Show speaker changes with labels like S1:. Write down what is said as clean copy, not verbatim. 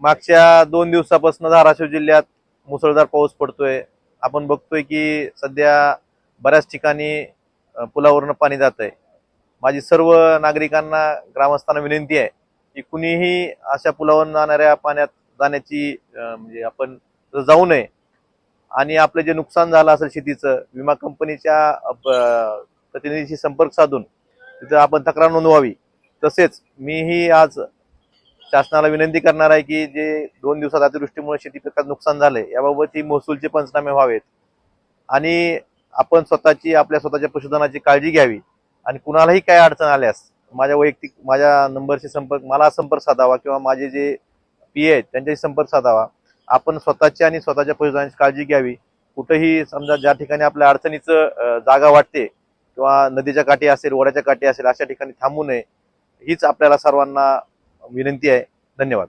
S1: मागच्या 2 दिवसापासून धाराशिव जिल्ह्यात मुसळधार पाऊस पडतोय. आपण बघतोय की सध्या बऱ्याच ठिकाणी पुलावरनं पाणी जात आहे. माझी सर्व नागरिकांना, ग्रामस्थांना विनंती आहे की कुणीही अशा पुलावरून जाणाऱ्या पाण्यात जाण्याची म्हणजे आपण जाऊ नये. आणि आपलं जे नुकसान झालं असेल शेतीचं, विमा कंपनीच्या प्रतिनिधीशी संपर्क साधून तिथं आपण तक्रार नोंदवावी. तसेच मीही आज शासनाला विनंती करणार आहे की जे 2 दिवसात अतिवृष्टीमुळे शेती पिकाचं नुकसान झालंय याबाबत ही महसूलचे पंचनामे व्हावेत आणि आपण आपल्या स्वतःच्या पशुधनाची काळजी घ्यावी. आणि कुणालाही काय अडचण आल्यास माझ्या नंबरशी मला संपर्क साधावा किंवा माझे जे पी आहेत त्यांच्याशी संपर्क साधावा. आपण स्वतःची आणि स्वतःच्या पशुधनाची काळजी घ्यावी. कुठेही समजा ज्या ठिकाणी आपल्या अडचणीचं जागा वाटते किंवा नदीच्या काठी असेल, ओढ्याच्या काठी असेल, अशा ठिकाणी थांबू नये हीच आपल्याला सर्वांना विनंती आहे. धन्यवाद.